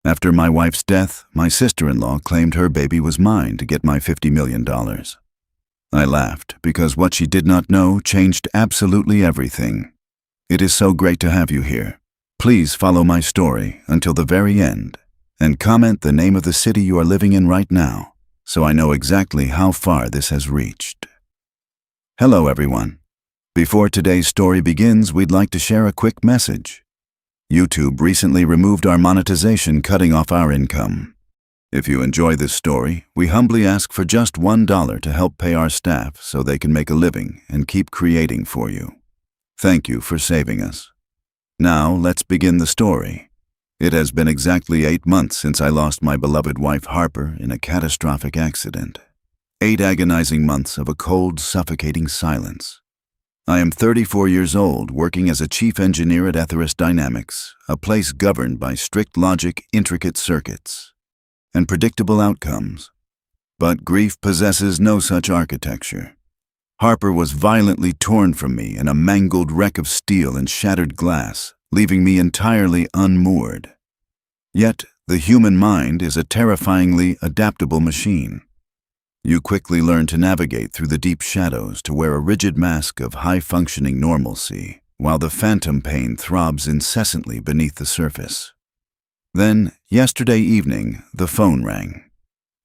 After my wife's death, my sister-in-law claimed her baby was mine to get my $50 million. I laughed because what she did not know changed absolutely everything. It is so great to have you here. Please follow my story until the very end and comment the name of the city you are living in right now so I know exactly how far this has reached. Hello everyone. Before today's story begins, we'd like to share a quick message. YouTube recently removed our monetization, cutting off our income. If you enjoy this story, we humbly ask for just $1 to help pay our staff so they can make a living and keep creating for you. Thank you for saving us. Now, let's begin the story. It has been exactly 8 months since I lost my beloved wife Harper in a catastrophic accident. 8 agonizing months of a cold, suffocating silence. I am 34 years old, working as a chief engineer at Ethirus Dynamics, a place governed by strict logic, intricate circuits, and predictable outcomes. But grief possesses no such architecture. Harper was violently torn from me in a mangled wreck of steel and shattered glass, leaving me entirely unmoored. Yet, the human mind is a terrifyingly adaptable machine. You quickly learn to navigate through the deep shadows to wear a rigid mask of high-functioning normalcy, while the phantom pain throbs incessantly beneath the surface. Then, yesterday evening, the phone rang.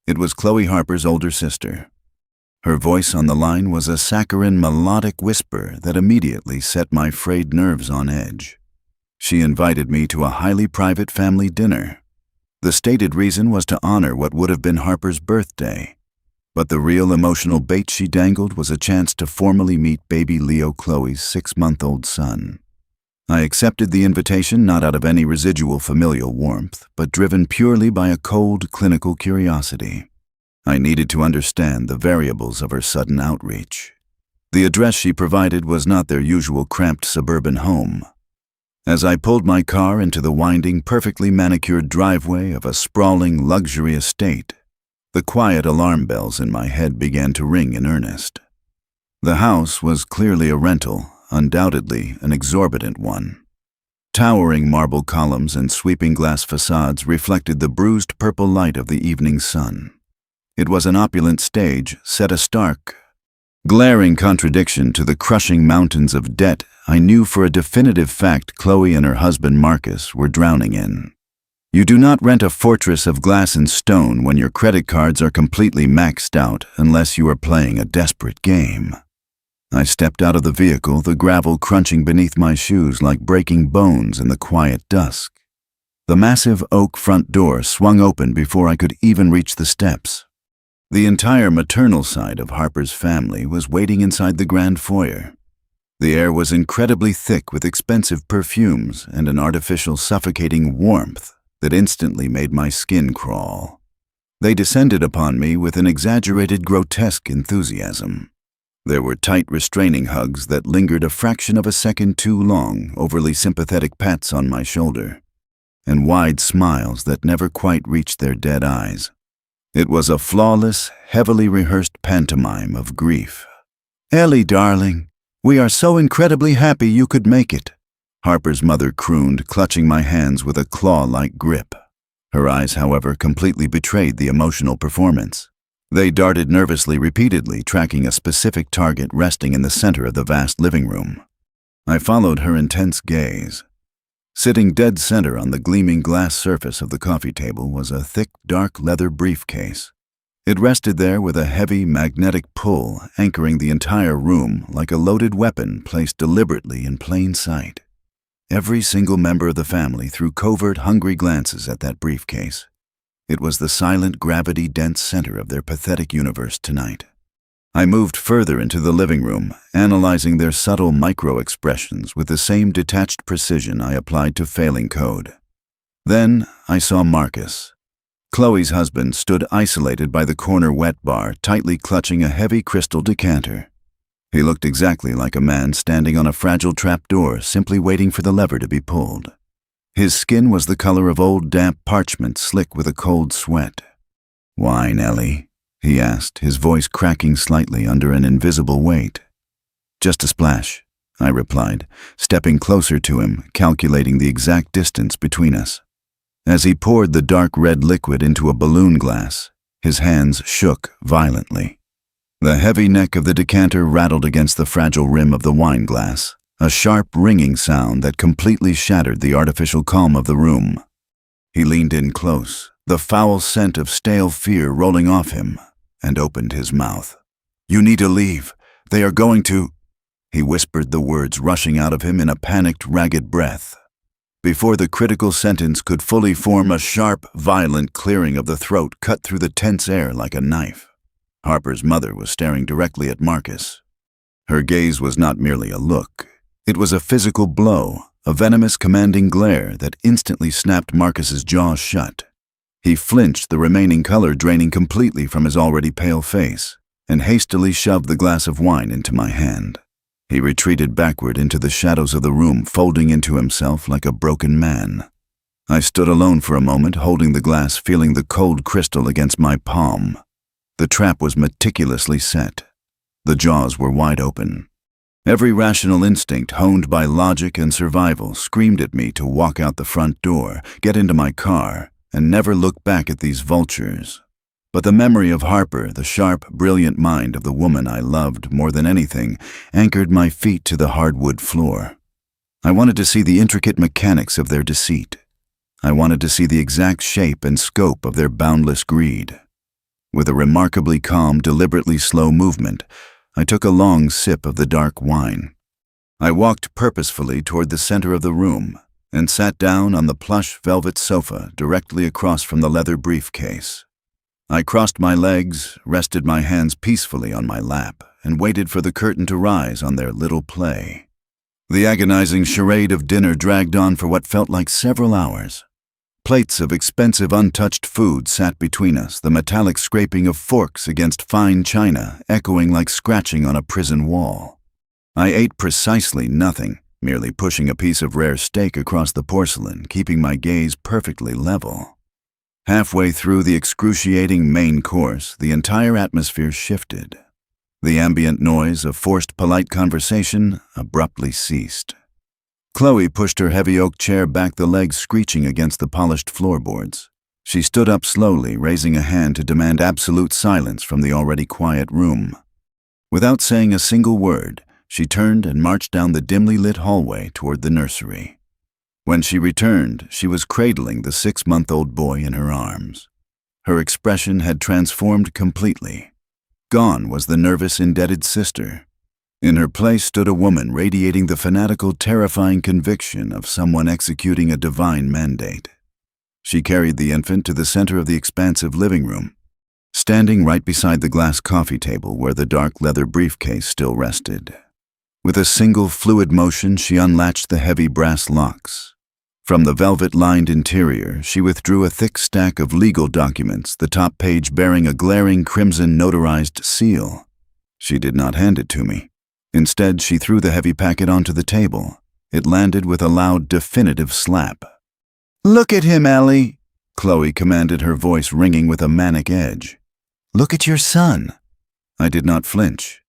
It was Chloe Harper's older sister. Her voice on the line was a saccharine, melodic whisper that immediately set my frayed nerves on edge. She invited me to a highly private family dinner. The stated reason was to honor what would have been Harper's birthday. But the real emotional bait she dangled was a chance to formally meet baby Leo, Chloe's 6-month-old son. I accepted the invitation not out of any residual familial warmth, but driven purely by a cold, clinical curiosity. I needed to understand the variables of her sudden outreach. The address she provided was not their usual cramped suburban home. As I pulled my car into the winding, perfectly manicured driveway of a sprawling luxury estate, the quiet alarm bells in my head began to ring in earnest. The house was clearly a rental, undoubtedly an exorbitant one. Towering marble columns and sweeping glass facades reflected the bruised purple light of the evening sun. It was an opulent stage, set a stark, glaring contradiction to the crushing mountains of debt I knew for a definitive fact Chloe and her husband Marcus were drowning in. You do not rent a fortress of glass and stone when your credit cards are completely maxed out unless you are playing a desperate game. I stepped out of the vehicle, the gravel crunching beneath my shoes like breaking bones in the quiet dusk. The massive oak front door swung open before I could even reach the steps. The entire maternal side of Harper's family was waiting inside the grand foyer. The air was incredibly thick with expensive perfumes and an artificial suffocating warmth that instantly made my skin crawl. They descended upon me with an exaggerated, grotesque enthusiasm. There were tight, restraining hugs that lingered a fraction of a second too long, overly sympathetic pats on my shoulder, and wide smiles that never quite reached their dead eyes. It was a flawless, heavily rehearsed pantomime of grief. "Ellie, darling, we are so incredibly happy you could make it," Harper's mother crooned, clutching my hands with a claw-like grip. Her eyes, however, completely betrayed the emotional performance. They darted nervously, repeatedly, tracking a specific target resting in the center of the vast living room. I followed her intense gaze. Sitting dead center on the gleaming glass surface of the coffee table was a thick, dark leather briefcase. It rested there with a heavy, magnetic pull, anchoring the entire room like a loaded weapon placed deliberately in plain sight. Every single member of the family threw covert, hungry glances at that briefcase. It was the silent, gravity-dense center of their pathetic universe tonight. I moved further into the living room, analyzing their subtle micro-expressions with the same detached precision I applied to failing code. Then I saw Marcus. Chloe's husband stood isolated by the corner wet bar, tightly clutching a heavy crystal decanter. He looked exactly like a man standing on a fragile trapdoor, simply waiting for the lever to be pulled. His skin was the color of old damp parchment, slick with a cold sweat. "Wine, Ellie?" he asked, his voice cracking slightly under an invisible weight. "Just a splash," I replied, stepping closer to him, calculating the exact distance between us. As he poured the dark red liquid into a balloon glass, his hands shook violently. The heavy neck of the decanter rattled against the fragile rim of the wine glass, a sharp ringing sound that completely shattered the artificial calm of the room. He leaned in close, the foul scent of stale fear rolling off him, and opened his mouth. "You need to leave. They are going to—" He whispered the words rushing out of him in a panicked, ragged breath. Before the critical sentence could fully form, a sharp, violent clearing of the throat cut through the tense air like a knife. Harper's mother was staring directly at Marcus. Her gaze was not merely a look. It was a physical blow, a venomous, commanding glare that instantly snapped Marcus's jaw shut. He flinched, the remaining color draining completely from his already pale face, and hastily shoved the glass of wine into my hand. He retreated backward into the shadows of the room, folding into himself like a broken man. I stood alone for a moment, holding the glass, feeling the cold crystal against my palm. The trap was meticulously set. The jaws were wide open. Every rational instinct, honed by logic and survival, screamed at me to walk out the front door, get into my car, and never look back at these vultures. But the memory of Harper, the sharp, brilliant mind of the woman I loved more than anything, anchored my feet to the hardwood floor. I wanted to see the intricate mechanics of their deceit. I wanted to see the exact shape and scope of their boundless greed. With a remarkably calm, deliberately slow movement, I took a long sip of the dark wine. I walked purposefully toward the center of the room and sat down on the plush velvet sofa directly across from the leather briefcase. I crossed my legs, rested my hands peacefully on my lap, and waited for the curtain to rise on their little play. The agonizing charade of dinner dragged on for what felt like several hours. Plates of expensive untouched food sat between us, the metallic scraping of forks against fine china echoing like scratching on a prison wall. I ate precisely nothing, merely pushing a piece of rare steak across the porcelain, keeping my gaze perfectly level. Halfway through the excruciating main course, the entire atmosphere shifted. The ambient noise of forced polite conversation abruptly ceased. Chloe pushed her heavy oak chair back, the legs screeching against the polished floorboards. She stood up slowly, raising a hand to demand absolute silence from the already quiet room. Without saying a single word, she turned and marched down the dimly lit hallway toward the nursery. When she returned, she was cradling the 6-month-old boy in her arms. Her expression had transformed completely. Gone was the nervous, indebted sister. In her place stood a woman radiating the fanatical, terrifying conviction of someone executing a divine mandate. She carried the infant to the center of the expansive living room, standing right beside the glass coffee table where the dark leather briefcase still rested. With a single fluid motion, she unlatched the heavy brass locks. From the velvet-lined interior, she withdrew a thick stack of legal documents, the top page bearing a glaring crimson notarized seal. She did not hand it to me. Instead, she threw the heavy packet onto the table. It landed with a loud, definitive slap. "Look at him, Ellie," Chloe commanded, her voice ringing with a manic edge. "Look at your son." I did not flinch.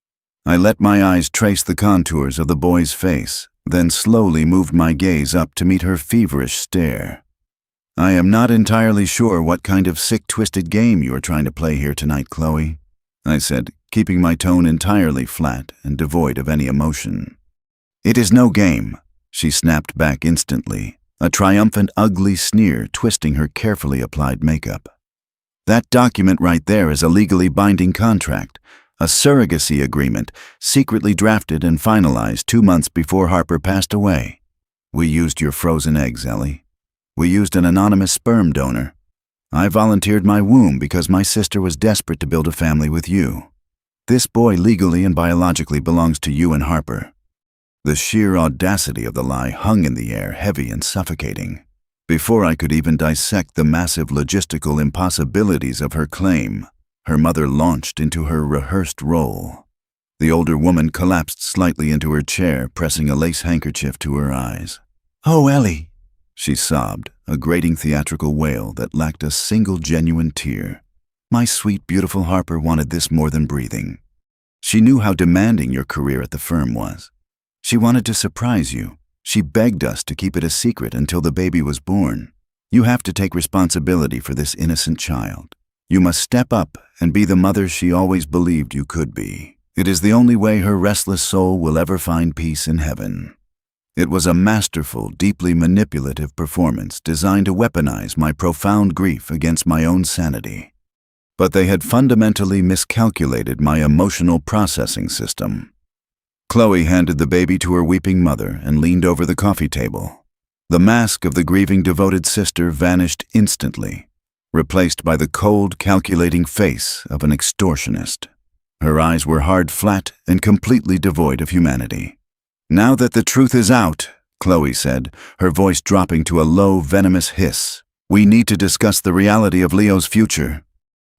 I let my eyes trace the contours of the boy's face, then slowly moved my gaze up to meet her feverish stare. "I am not entirely sure what kind of sick, twisted game you are trying to play here tonight, Chloe," I said, keeping my tone entirely flat and devoid of any emotion. "It is no game," she snapped back instantly, a triumphant, ugly sneer twisting her carefully applied makeup. "That document right there is a legally binding contract, a surrogacy agreement, secretly drafted and finalized 2 months before Harper passed away. We used your frozen eggs, Ellie. We used an anonymous sperm donor. I volunteered my womb because my sister was desperate to build a family with you. This boy legally and biologically belongs to you and Harper." The sheer audacity of the lie hung in the air, heavy and suffocating. Before I could even dissect the massive logistical impossibilities of her claim, her mother launched into her rehearsed role. The older woman collapsed slightly into her chair, pressing a lace handkerchief to her eyes. "Oh, Ellie," she sobbed, a grating theatrical wail that lacked a single genuine tear. "My sweet, beautiful Harper wanted this more than breathing. She knew how demanding your career at the firm was. She wanted to surprise you. She begged us to keep it a secret until the baby was born. You have to take responsibility for this innocent child. You must step up and be the mother she always believed you could be. It is the only way her restless soul will ever find peace in heaven." It was a masterful, deeply manipulative performance designed to weaponize my profound grief against my own sanity. But they had fundamentally miscalculated my emotional processing system. Chloe handed the baby to her weeping mother and leaned over the coffee table. The mask of the grieving devoted sister vanished instantly, replaced by the cold, calculating face of an extortionist. Her eyes were hard, flat, and completely devoid of humanity. "Now that the truth is out," Chloe said, her voice dropping to a low, venomous hiss, "we need to discuss the reality of Leo's future.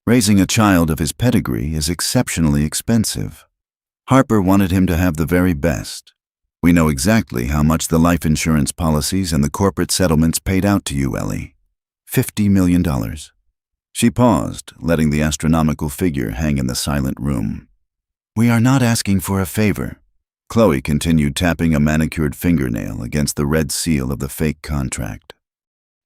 Raising a child of his pedigree is exceptionally expensive. Harper wanted him to have the very best. We know exactly how much the life insurance policies and the corporate settlements paid out to you, Ellie. $50 million. She paused, letting the astronomical figure hang in the silent room. "We are not asking for a favor." Chloe continued tapping a manicured fingernail against the red seal of the fake contract.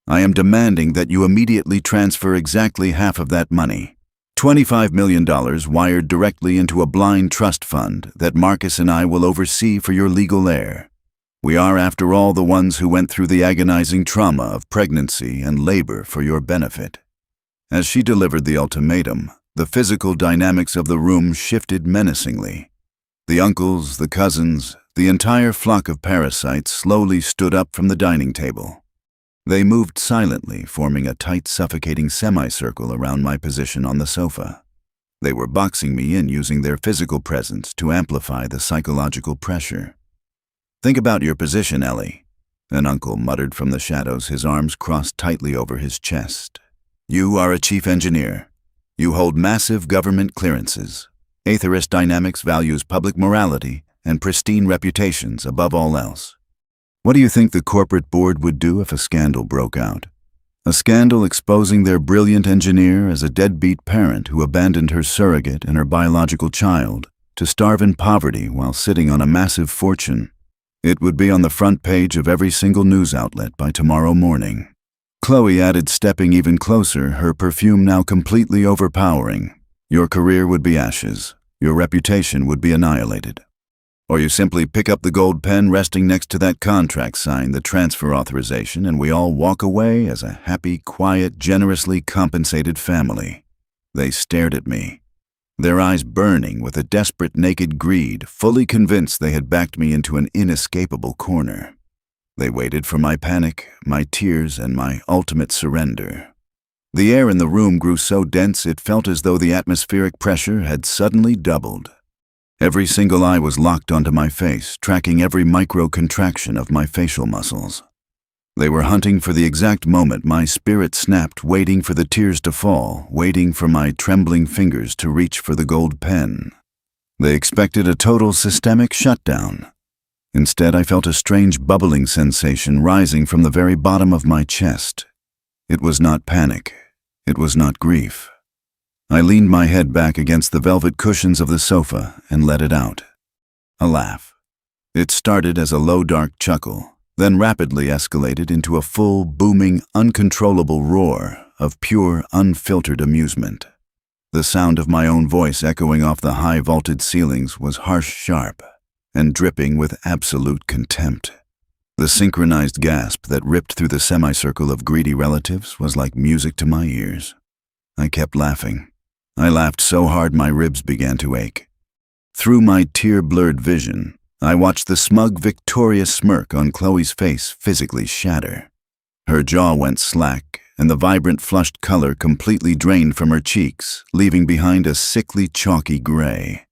"I am demanding that you immediately transfer exactly half of that money. $25 million wired directly into a blind trust fund that Marcus and I will oversee for your legal heir. We are, after all, the ones who went through the agonizing trauma of pregnancy and labor for your benefit." As she delivered the ultimatum, the physical dynamics of the room shifted menacingly. The uncles, the cousins, the entire flock of parasites slowly stood up from the dining table. They moved silently, forming a tight, suffocating semicircle around my position on the sofa. They were boxing me in using their physical presence to amplify the psychological pressure. "Think about your position, Ellie," an uncle muttered from the shadows, his arms crossed tightly over his chest. "You are a chief engineer. You hold massive government clearances. Aetherist Dynamics values public morality and pristine reputations above all else. What do you think the corporate board would do if a scandal broke out? A scandal exposing their brilliant engineer as a deadbeat parent who abandoned her surrogate and her biological child to starve in poverty while sitting on a massive fortune. It would be on the front page of every single news outlet by tomorrow morning." Chloe added, stepping even closer, her perfume now completely overpowering. "Your career would be ashes. Your reputation would be annihilated. Or you simply pick up the gold pen resting next to that contract, sign the transfer authorization, and we all walk away as a happy, quiet, generously compensated family." They stared at me, their eyes burning with a desperate, naked greed, fully convinced they had backed me into an inescapable corner. They waited for my panic, my tears, and my ultimate surrender. The air in the room grew so dense it felt as though the atmospheric pressure had suddenly doubled. Every single eye was locked onto my face, tracking every micro-contraction of my facial muscles. They were hunting for the exact moment my spirit snapped, waiting for the tears to fall, waiting for my trembling fingers to reach for the gold pen. They expected a total systemic shutdown. Instead, I felt a strange bubbling sensation rising from the very bottom of my chest. It was not panic. It was not grief. I leaned my head back against the velvet cushions of the sofa and let it out. A laugh. It started as a low, dark chuckle, then rapidly escalated into a full, booming, uncontrollable roar of pure, unfiltered amusement. The sound of my own voice echoing off the high vaulted ceilings was harsh, sharp, and dripping with absolute contempt. The synchronized gasp that ripped through the semicircle of greedy relatives was like music to my ears. I kept laughing. I laughed so hard my ribs began to ache. Through my tear-blurred vision, I watched the smug, victorious smirk on Chloe's face physically shatter. Her jaw went slack, and the vibrant, flushed color completely drained from her cheeks, leaving behind a sickly, chalky gray.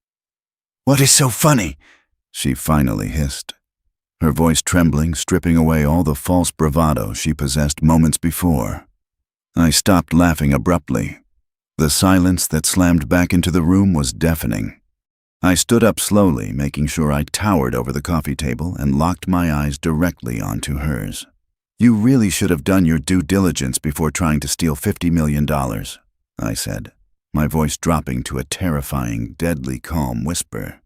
"What is so funny?" she finally hissed, her voice trembling, stripping away all the false bravado she possessed moments before. I stopped laughing abruptly. The silence that slammed back into the room was deafening. I stood up slowly, making sure I towered over the coffee table and locked my eyes directly onto hers. "You really should have done your due diligence before trying to steal $50 million, I said, my voice dropping to a terrifying, deadly calm whisper.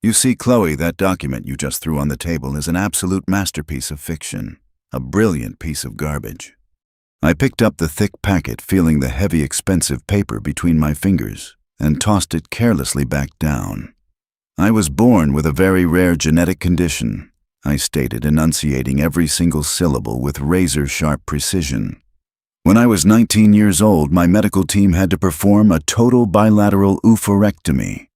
"You see, Chloe, that document you just threw on the table is an absolute masterpiece of fiction, a brilliant piece of garbage. I picked up the thick packet, feeling the heavy, expensive paper between my fingers, and tossed it carelessly back down. I was born with a very rare genetic condition, I stated, enunciating every single syllable with razor-sharp precision. When I was 19 years old, my medical team had to perform a total bilateral oophorectomy.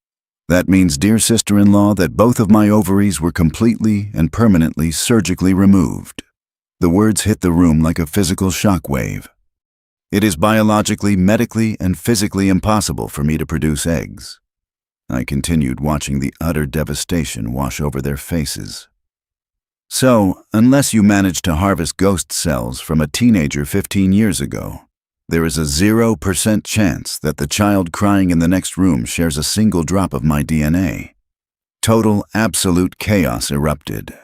That means, dear sister-in-law, that both of my ovaries were completely and permanently surgically removed. The words hit the room like a physical shockwave. It is biologically, medically, and physically impossible for me to produce eggs. I continued, watching the utter devastation wash over their faces. So, unless you managed to harvest ghost cells from a teenager 15 years ago, there is a 0% chance that the child crying in the next room shares a single drop of my DNA. Total, absolute chaos erupted.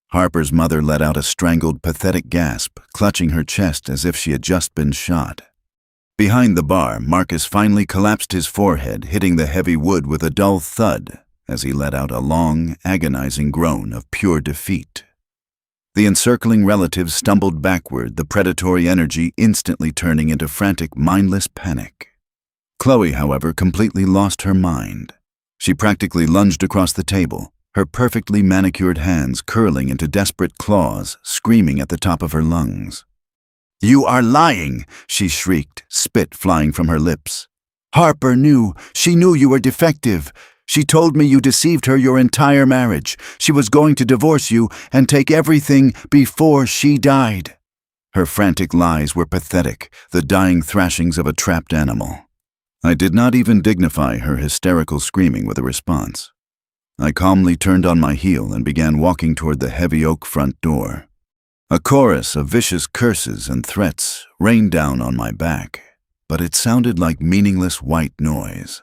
Harper's mother let out a strangled, pathetic gasp, clutching her chest as if she had just been shot. Behind the bar, Marcus finally collapsed his forehead, hitting the heavy wood with a dull thud as he let out a long, agonizing groan of pure defeat. The encircling relatives stumbled backward, the predatory energy instantly turning into frantic, mindless panic. Chloe, however, completely lost her mind. She practically lunged across the table, her perfectly manicured hands curling into desperate claws, screaming at the top of her lungs. "You are lying!" she shrieked, spit flying from her lips. "Harper knew. She knew you were defective. She told me you deceived her your entire marriage. She was going to divorce you and take everything before she died." Her frantic lies were pathetic, the dying thrashings of a trapped animal. I did not even dignify her hysterical screaming with a response. I calmly turned on my heel and began walking toward the heavy oak front door. A chorus of vicious curses and threats rained down on my back, but it sounded like meaningless white noise.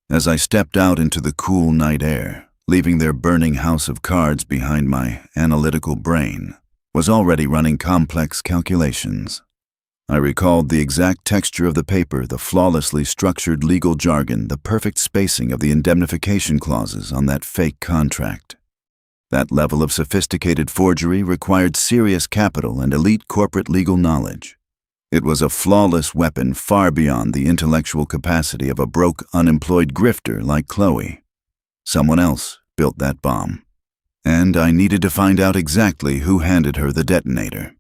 As I stepped out into the cool night air, leaving their burning house of cards behind, my analytical brain was already running complex calculations. I recalled the exact texture of the paper, the flawlessly structured legal jargon, the perfect spacing of the indemnification clauses on that fake contract. That level of sophisticated forgery required serious capital and elite corporate legal knowledge. It was a flawless weapon far beyond the intellectual capacity of a broke, unemployed grifter like Chloe. Someone else built that bomb, and I needed to find out exactly who handed her the detonator.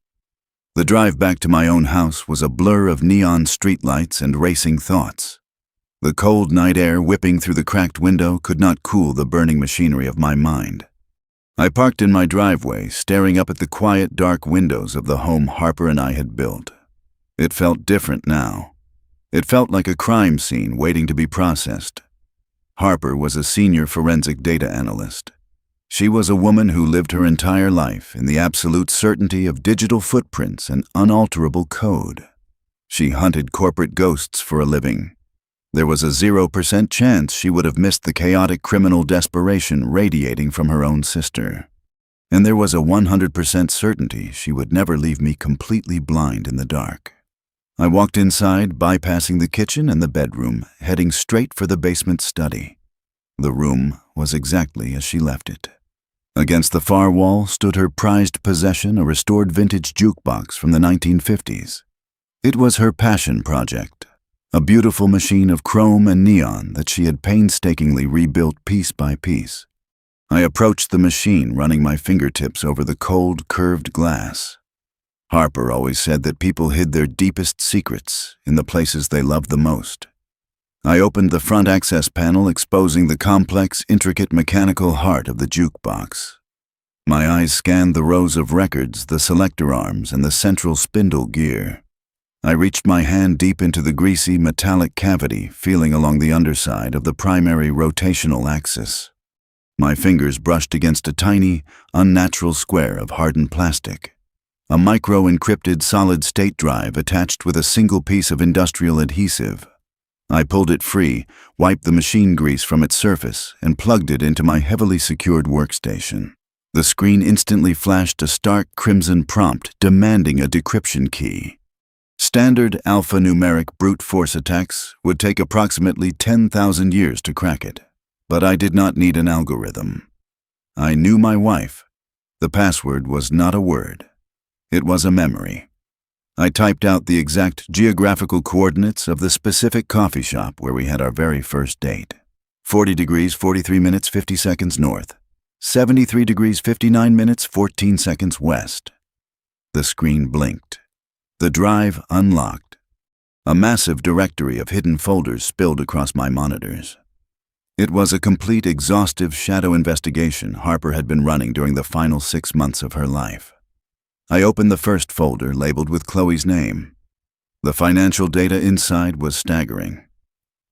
The drive back to my own house was a blur of neon streetlights and racing thoughts. The cold night air whipping through the cracked window could not cool the burning machinery of my mind. I parked in my driveway, staring up at the quiet, dark windows of the home Harper and I had built. It felt different now. It felt like a crime scene waiting to be processed. Harper was a senior forensic data analyst. She was a woman who lived her entire life in the absolute certainty of digital footprints and unalterable code. She hunted corporate ghosts for a living. There was a 0% chance she would have missed the chaotic criminal desperation radiating from her own sister. And there was a 100% certainty she would never leave me completely blind in the dark. I walked inside, bypassing the kitchen and the bedroom, heading straight for the basement study. The room was exactly as she left it. Against the far wall stood her prized possession, a restored vintage jukebox from the 1950s. It was her passion project, a beautiful machine of chrome and neon that she had painstakingly rebuilt piece by piece. I approached the machine, running my fingertips over the cold, curved glass. Harper always said that people hid their deepest secrets in the places they loved the most. I opened the front access panel, exposing the complex, intricate mechanical heart of the jukebox. My eyes scanned the rows of records, the selector arms, and the central spindle gear. I reached my hand deep into the greasy, metallic cavity, feeling along the underside of the primary rotational axis. My fingers brushed against a tiny, unnatural square of hardened plastic. A micro-encrypted solid-state drive attached with a single piece of industrial adhesive. I pulled it free, wiped the machine grease from its surface, and plugged it into my heavily secured workstation. The screen instantly flashed a stark crimson prompt demanding a decryption key. Standard alphanumeric brute force attacks would take approximately 10,000 years to crack it, but I did not need an algorithm. I knew my wife. The password was not a word. It was a memory. I typed out the exact geographical coordinates of the specific coffee shop where we had our very first date. 40 degrees, 43 minutes, 50 seconds north. 73 degrees, 59 minutes, 14 seconds west. The screen blinked. The drive unlocked. A massive directory of hidden folders spilled across my monitors. It was a complete, exhaustive shadow investigation Harper had been running during the final 6 months of her life. I opened the first folder labeled with Chloe's name. The financial data inside was staggering.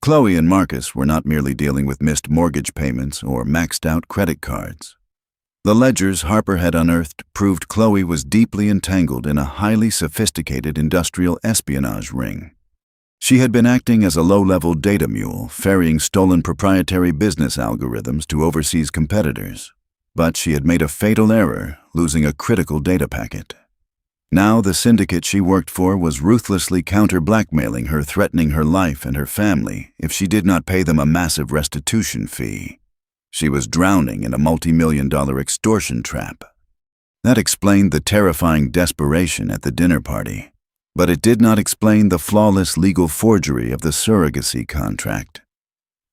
Chloe and Marcus were not merely dealing with missed mortgage payments or maxed-out credit cards. The ledgers Harper had unearthed proved Chloe was deeply entangled in a highly sophisticated industrial espionage ring. She had been acting as a low-level data mule, ferrying stolen proprietary business algorithms to overseas competitors. But she had made a fatal error, losing a critical data packet. Now the syndicate she worked for was ruthlessly counter-blackmailing her, threatening her life and her family if she did not pay them a massive restitution fee. She was drowning in a multi-million-dollar extortion trap. That explained the terrifying desperation at the dinner party. But it did not explain the flawless legal forgery of the surrogacy contract.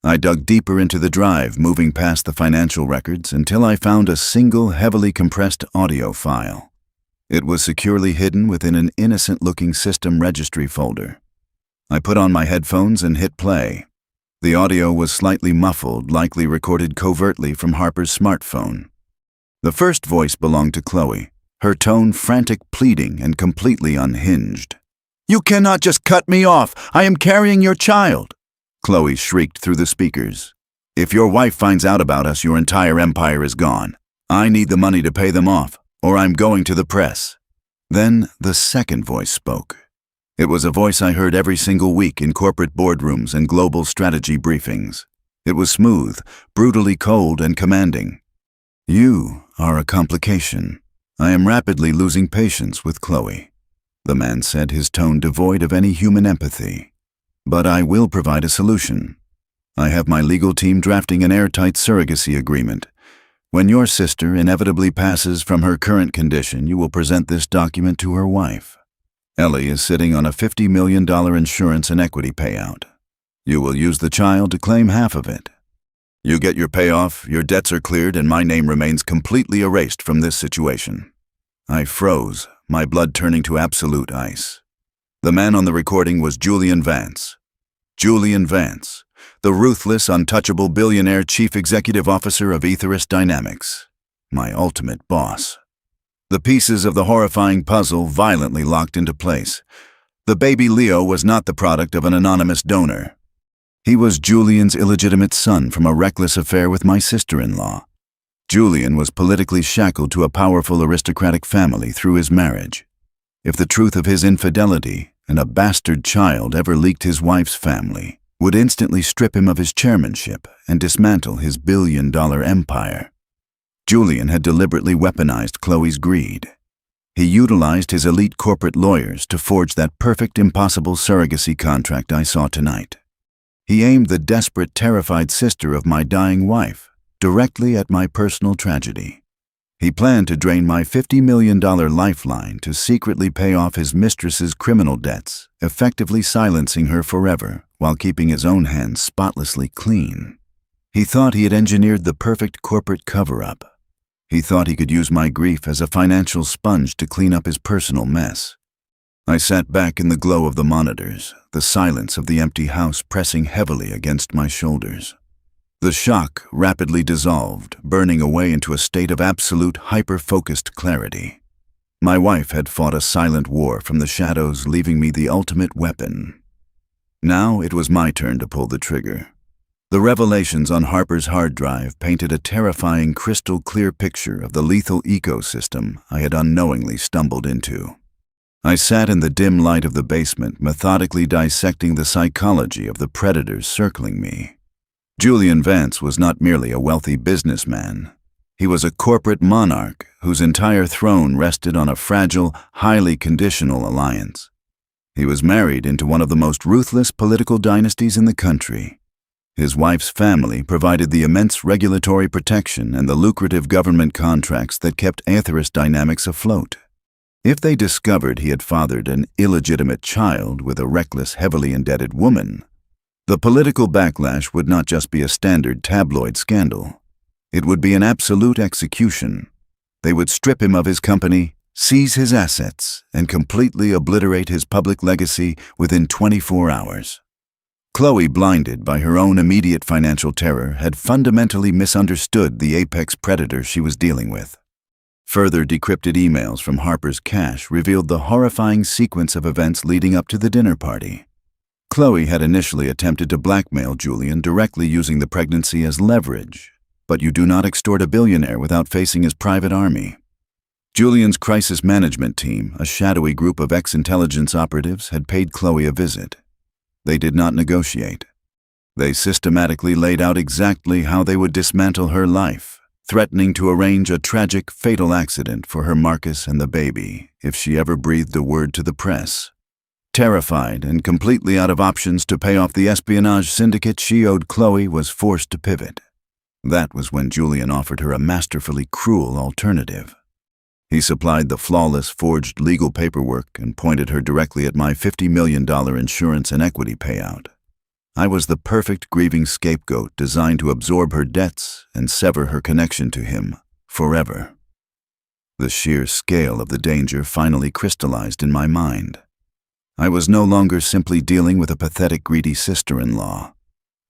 I dug deeper into the drive, moving past the financial records until I found a single heavily compressed audio file. It was securely hidden within an innocent-looking system registry folder. I put on my headphones and hit play. The audio was slightly muffled, likely recorded covertly from Harper's smartphone. The first voice belonged to Chloe, her tone frantic pleading and completely unhinged. "You cannot just cut me off! I am carrying your child!" Chloe shrieked through the speakers. "If your wife finds out about us, your entire empire is gone. I need the money to pay them off, or I'm going to the press." Then the second voice spoke. It was a voice I heard every single week in corporate boardrooms and global strategy briefings. It was smooth, brutally cold, and commanding. "You are a complication. I am rapidly losing patience with Chloe," the man said, his tone devoid of any human empathy. "But I will provide a solution. I have my legal team drafting an airtight surrogacy agreement. When your sister inevitably passes from her current condition, you will present this document to her wife. Ellie is sitting on a $50 million insurance and equity payout. You will use the child to claim half of it. You get your payoff, your debts are cleared, and my name remains completely erased from this situation." I froze, my blood turning to absolute ice. The man on the recording was Julian Vance. Julian Vance, the ruthless, untouchable billionaire chief executive officer of Aetherist Dynamics. My ultimate boss. The pieces of the horrifying puzzle violently locked into place. The baby Leo was not the product of an anonymous donor. He was Julian's illegitimate son from a reckless affair with my sister-in-law. Julian was politically shackled to a powerful aristocratic family through his marriage. If the truth of his infidelity and a bastard child ever leaked, his wife's family would instantly strip him of his chairmanship and dismantle his billion-dollar empire. Julian had deliberately weaponized Chloe's greed. He utilized his elite corporate lawyers to forge that perfect, impossible surrogacy contract I saw tonight. He aimed the desperate, terrified sister of my dying wife directly at my personal tragedy. He planned to drain my $50 million lifeline to secretly pay off his mistress's criminal debts, effectively silencing her forever while keeping his own hands spotlessly clean. He thought he had engineered the perfect corporate cover-up. He thought he could use my grief as a financial sponge to clean up his personal mess. I sat back in the glow of the monitors, the silence of the empty house pressing heavily against my shoulders. The shock rapidly dissolved, burning away into a state of absolute, hyper-focused clarity. My wife had fought a silent war from the shadows, leaving me the ultimate weapon. Now it was my turn to pull the trigger. The revelations on Harper's hard drive painted a terrifying, crystal-clear picture of the lethal ecosystem I had unknowingly stumbled into. I sat in the dim light of the basement, methodically dissecting the psychology of the predators circling me. Julian Vance was not merely a wealthy businessman. He was a corporate monarch whose entire throne rested on a fragile, highly conditional alliance. He was married into one of the most ruthless political dynasties in the country. His wife's family provided the immense regulatory protection and the lucrative government contracts that kept Aetherist Dynamics afloat. If they discovered he had fathered an illegitimate child with a reckless, heavily indebted woman, the political backlash would not just be a standard tabloid scandal. It would be an absolute execution. They would strip him of his company, seize his assets, and completely obliterate his public legacy within 24 hours. Chloe, blinded by her own immediate financial terror, had fundamentally misunderstood the apex predator she was dealing with. Further decrypted emails from Harper's cache revealed the horrifying sequence of events leading up to the dinner party. Chloe had initially attempted to blackmail Julian directly using the pregnancy as leverage, but you do not extort a billionaire without facing his private army. Julian's crisis management team, a shadowy group of ex-intelligence operatives, had paid Chloe a visit. They did not negotiate. They systematically laid out exactly how they would dismantle her life, threatening to arrange a tragic, fatal accident for her Marcus and the baby if she ever breathed a word to the press. Terrified and completely out of options to pay off the espionage syndicate she owed, Chloe was forced to pivot. That was when Julian offered her a masterfully cruel alternative. He supplied the flawless, forged legal paperwork and pointed her directly at my $50 million insurance and equity payout. I was the perfect grieving scapegoat designed to absorb her debts and sever her connection to him forever. The sheer scale of the danger finally crystallized in my mind. I was no longer simply dealing with a pathetic, greedy sister-in-law.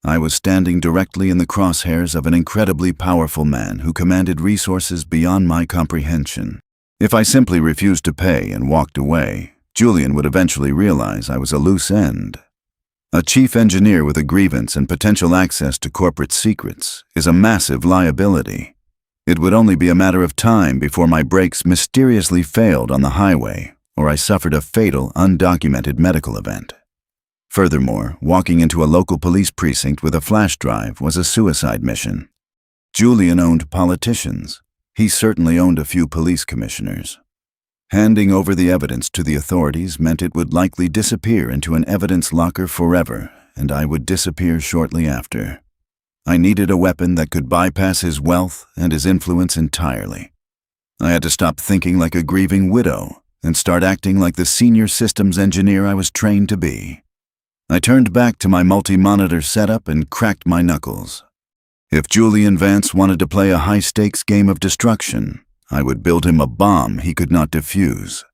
I was standing directly in the crosshairs of an incredibly powerful man who commanded resources beyond my comprehension. If I simply refused to pay and walked away, Julian would eventually realize I was a loose end. A chief engineer with a grievance and potential access to corporate secrets is a massive liability. It would only be a matter of time before my brakes mysteriously failed on the highway, or I suffered a fatal, undocumented medical event. Furthermore, walking into a local police precinct with a flash drive was a suicide mission. Julian owned politicians. He certainly owned a few police commissioners. Handing over the evidence to the authorities meant it would likely disappear into an evidence locker forever, and I would disappear shortly after. I needed a weapon that could bypass his wealth and his influence entirely. I had to stop thinking like a grieving widow and start acting like the senior systems engineer I was trained to be. I turned back to my multi-monitor setup and cracked my knuckles. If Julian Vance wanted to play a high-stakes game of destruction, I would build him a bomb he could not defuse.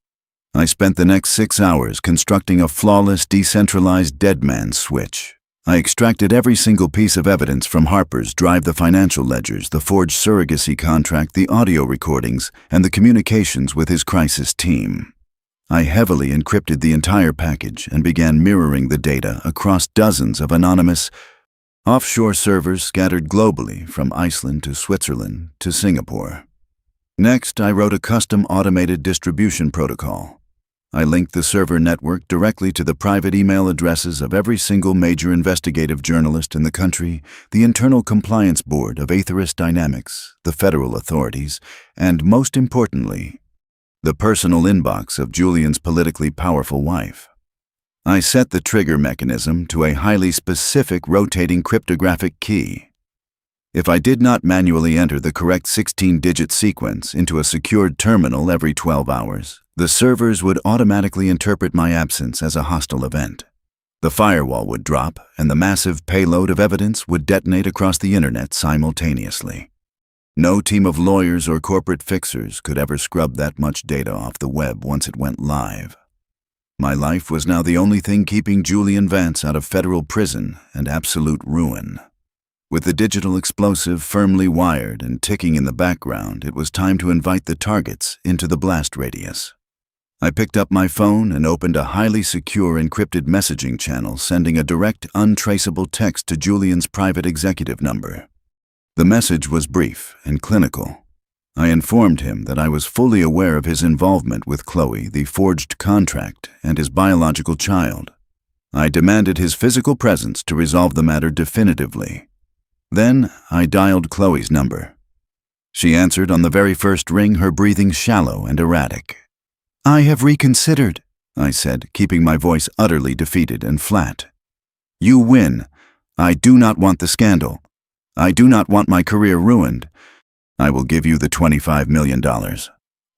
I spent the next 6 hours constructing a flawless, decentralized deadman switch. I extracted every single piece of evidence from Harper's drive: the financial ledgers, the forged surrogacy contract, the audio recordings, and the communications with his crisis team. I heavily encrypted the entire package and began mirroring the data across dozens of anonymous offshore servers scattered globally from Iceland to Switzerland to Singapore. Next, I wrote a custom automated distribution protocol. I linked the server network directly to the private email addresses of every single major investigative journalist in the country, the internal compliance board of Aethirus Dynamics, the federal authorities, and most importantly, the personal inbox of Julian's politically powerful wife. I set the trigger mechanism to a highly specific rotating cryptographic key. If I did not manually enter the correct 16-digit sequence into a secured terminal every 12 hours, the servers would automatically interpret my absence as a hostile event. The firewall would drop, and the massive payload of evidence would detonate across the internet simultaneously. No team of lawyers or corporate fixers could ever scrub that much data off the web once it went live. My life was now the only thing keeping Julian Vance out of federal prison and absolute ruin. With the digital explosive firmly wired and ticking in the background, it was time to invite the targets into the blast radius. I picked up my phone and opened a highly secure encrypted messaging channel, sending a direct, untraceable text to Julian's private executive number. The message was brief and clinical. I informed him that I was fully aware of his involvement with Chloe, the forged contract, and his biological child. I demanded his physical presence to resolve the matter definitively. Then I dialed Chloe's number. She answered on the very first ring, her breathing shallow and erratic. "I have reconsidered," I said, keeping my voice utterly defeated and flat. "You win. I do not want the scandal. I do not want my career ruined. I will give you the $25 million.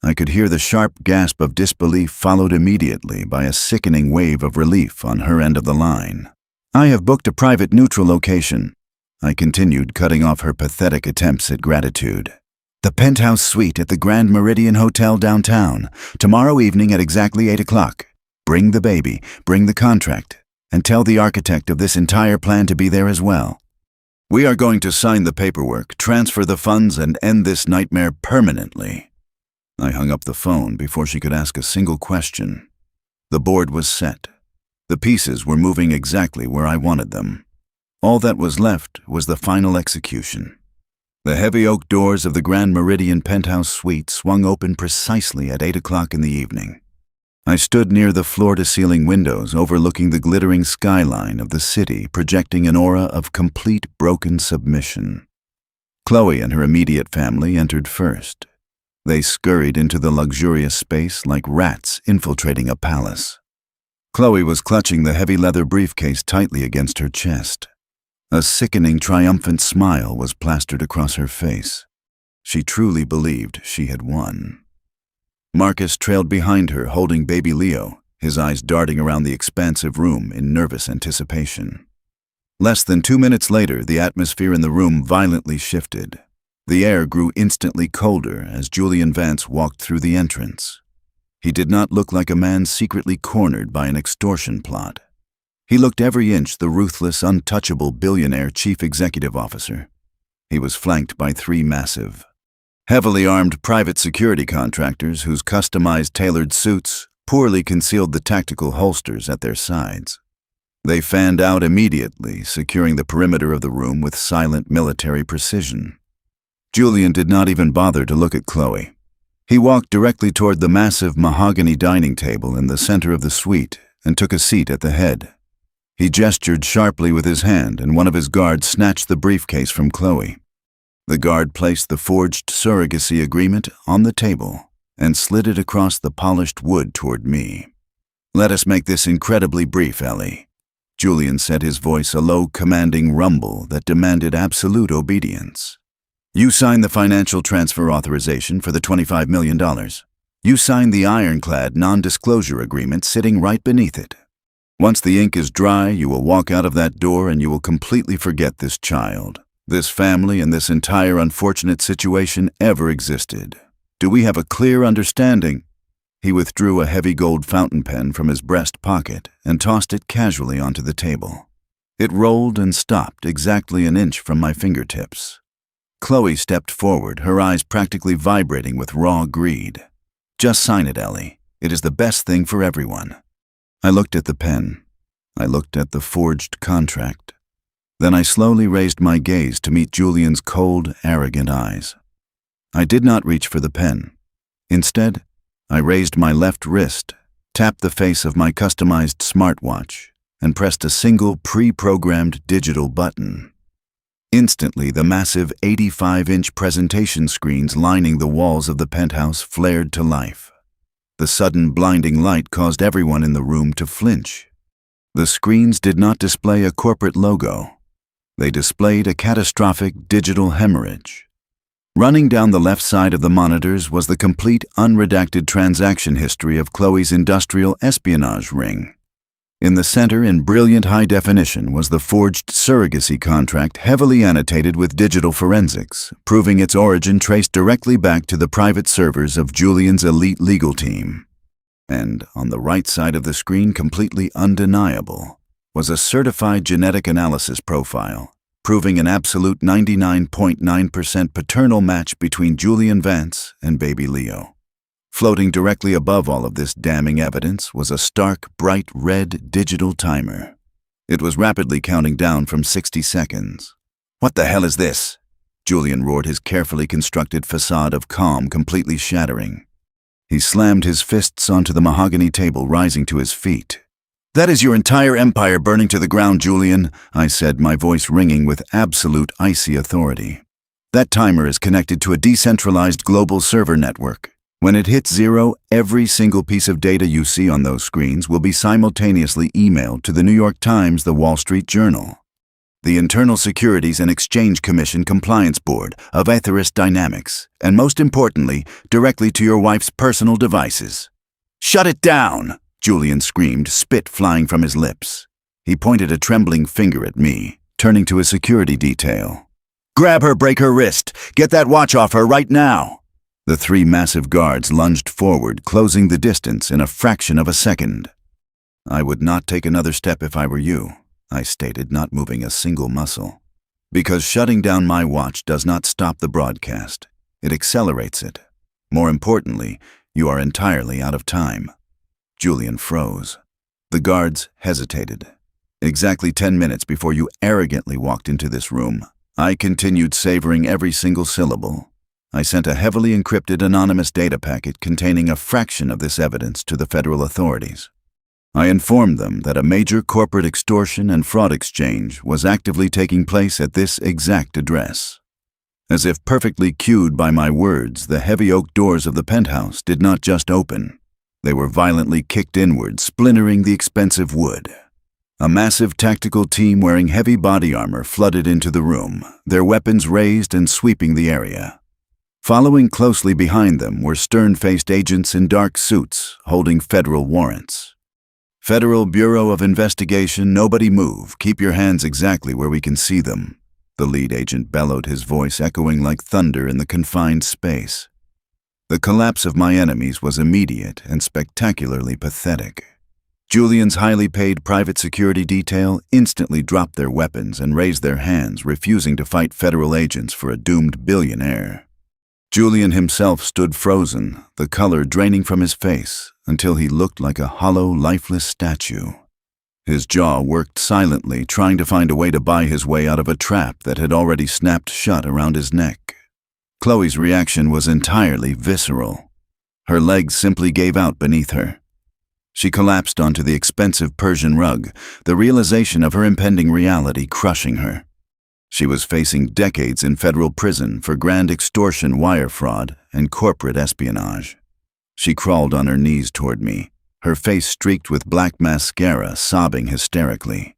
I could hear the sharp gasp of disbelief followed immediately by a sickening wave of relief on her end of the line. "I have booked a private neutral location," I continued, cutting off her pathetic attempts at gratitude. "The penthouse suite at the Grand Meridian Hotel downtown, tomorrow evening at exactly 8 o'clock. Bring the baby, bring the contract, and tell the architect of this entire plan to be there as well. We are going to sign the paperwork, transfer the funds, and end this nightmare permanently." I hung up the phone before she could ask a single question. The board was set. The pieces were moving exactly where I wanted them. All that was left was the final execution. The heavy oak doors of the Grand Meridian penthouse suite swung open precisely at 8 o'clock in the evening. I stood near the floor-to-ceiling windows overlooking the glittering skyline of the city, projecting an aura of complete broken submission. Chloe and her immediate family entered first. They scurried into the luxurious space like rats infiltrating a palace. Chloe was clutching the heavy leather briefcase tightly against her chest. A sickening, triumphant smile was plastered across her face. She truly believed she had won. Marcus trailed behind her, holding baby Leo, his eyes darting around the expansive room in nervous anticipation. Less than 2 minutes later, the atmosphere in the room violently shifted. The air grew instantly colder as Julian Vance walked through the entrance. He did not look like a man secretly cornered by an extortion plot. He looked every inch the ruthless, untouchable billionaire chief executive officer. He was flanked by 3 massive, heavily armed private security contractors whose customized tailored suits poorly concealed the tactical holsters at their sides. They fanned out immediately, securing the perimeter of the room with silent military precision. Julian did not even bother to look at Chloe. He walked directly toward the massive mahogany dining table in the center of the suite and took a seat at the head. He gestured sharply with his hand, and one of his guards snatched the briefcase from Chloe. The guard placed the forged surrogacy agreement on the table and slid it across the polished wood toward me. "Let us make this incredibly brief, Ellie," Julian said, his voice a low, commanding rumble that demanded absolute obedience. "You signed the financial transfer authorization for the $25 million. You signed the ironclad non-disclosure agreement sitting right beneath it. Once the ink is dry, you will walk out of that door and you will completely forget this child, this family, and this entire unfortunate situation ever existed. Do we have a clear understanding?" He withdrew a heavy gold fountain pen from his breast pocket and tossed it casually onto the table. It rolled and stopped exactly an inch from my fingertips. Chloe stepped forward, her eyes practically vibrating with raw greed. "Just sign it, Ellie. It is the best thing for everyone." I looked at the pen. I looked at the forged contract. Then I slowly raised my gaze to meet Julian's cold, arrogant eyes. I did not reach for the pen. Instead, I raised my left wrist, tapped the face of my customized smartwatch, and pressed a single pre-programmed digital button. Instantly, the massive 85-inch presentation screens lining the walls of the penthouse flared to life. The sudden blinding light caused everyone in the room to flinch. The screens did not display a corporate logo. They displayed a catastrophic digital hemorrhage. Running down the left side of the monitors was the complete, unredacted transaction history of Chloe's industrial espionage ring. In the center, in brilliant high definition, was the forged surrogacy contract heavily annotated with digital forensics, proving its origin traced directly back to the private servers of Julian's elite legal team. And on the right side of the screen, completely undeniable, was a certified genetic analysis profile, proving an absolute 99.9% paternal match between Julian Vance and baby Leo. Floating directly above all of this damning evidence was a stark, bright red digital timer. It was rapidly counting down from 60 seconds. "What the hell is this?" Julian roared, his carefully constructed facade of calm completely shattering. He slammed his fists onto the mahogany table, rising to his feet. "That is your entire empire burning to the ground, Julian," I said, my voice ringing with absolute icy authority. "That timer is connected to a decentralized global server network. When it hits 0, every single piece of data you see on those screens will be simultaneously emailed to the New York Times, the Wall Street Journal. the Internal Securities and Exchange Commission Compliance Board of Aetherist Dynamics, and most importantly, directly to your wife's personal devices. "Shut it down!" Julian screamed, spit flying from his lips. He pointed a trembling finger at me, turning to his security detail. "Grab her, break her wrist! Get that watch off her right now!" The 3 massive guards lunged forward, closing the distance in a fraction of a second. "I would not take another step if I were you," I stated, not moving a single muscle. "Because shutting down my watch does not stop the broadcast. It accelerates it. More importantly, you are entirely out of time." Julian froze. The guards hesitated. "Exactly 10 minutes before you arrogantly walked into this room, I continued savoring every single syllable. I sent a heavily encrypted anonymous data packet containing a fraction of this evidence to the federal authorities. I informed them that a major corporate extortion and fraud exchange was actively taking place at this exact address. As if perfectly cued by my words, the heavy oak doors of the penthouse did not just open. They were violently kicked inward, splintering the expensive wood. A massive tactical team wearing heavy body armor flooded into the room, their weapons raised and sweeping the area. Following closely behind them were stern-faced agents in dark suits, holding federal warrants. "Federal Bureau of Investigation, nobody move. Keep your hands exactly where we can see them," the lead agent bellowed, his voice echoing like thunder in the confined space. The collapse of my enemies was immediate and spectacularly pathetic. Julian's highly paid private security detail instantly dropped their weapons and raised their hands, refusing to fight federal agents for a doomed billionaire. Julian himself stood frozen, the color draining from his face, until he looked like a hollow, lifeless statue. His jaw worked silently, trying to find a way to buy his way out of a trap that had already snapped shut around his neck. Chloe's reaction was entirely visceral. Her legs simply gave out beneath her. She collapsed onto the expensive Persian rug, the realization of her impending reality crushing her. She was facing decades in federal prison for grand extortion, wire fraud, and corporate espionage. She crawled on her knees toward me, her face streaked with black mascara, sobbing hysterically.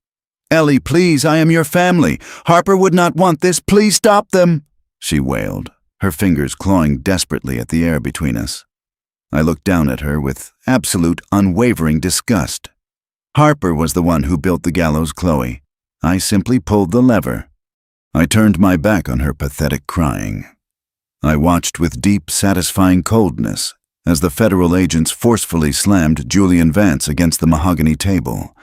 "Ellie, please, I am your family. Harper would not want this. Please stop them," she wailed, her fingers clawing desperately at the air between us. I looked down at her with absolute, unwavering disgust. Harper was the one who built the gallows, Chloe. I simply pulled the lever. I turned my back on her pathetic crying. I watched with deep, satisfying coldness as the federal agents forcefully slammed Julian Vance against the mahogany table.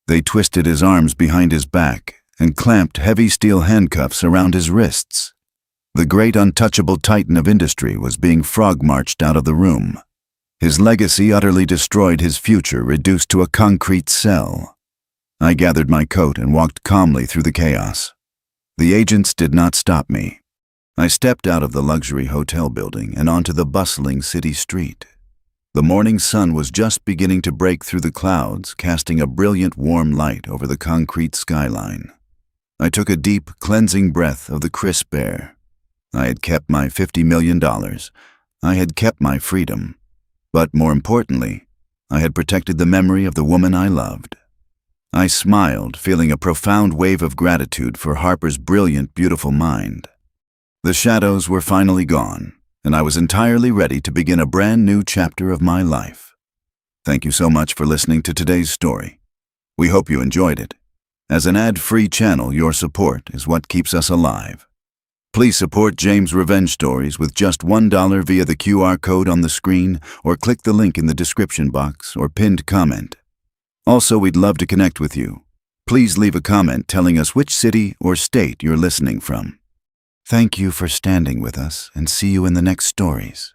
They twisted his arms behind his back and clamped heavy steel handcuffs around his wrists. The great untouchable titan of industry was being frog-marched out of the room. His legacy utterly destroyed, his future reduced to a concrete cell. I gathered my coat and walked calmly through the chaos. The agents did not stop me. I stepped out of the luxury hotel building and onto the bustling city street. The morning sun was just beginning to break through the clouds, casting a brilliant warm light over the concrete skyline. I took a deep, cleansing breath of the crisp air. I had kept my $50 million. I had kept my freedom. But more importantly, I had protected the memory of the woman I loved. I smiled, feeling a profound wave of gratitude for Harper's brilliant, beautiful mind. The shadows were finally gone, and I was entirely ready to begin a brand new chapter of my life. Thank you so much for listening to today's story. We hope you enjoyed it. As an ad-free channel, your support is what keeps us alive. Please support James Revenge Stories with just $1 via the QR code on the screen, or click the link in the description box or pinned comment. Also, we'd love to connect with you. Please leave a comment telling us which city or state you're listening from. Thank you for standing with us, and see you in the next stories.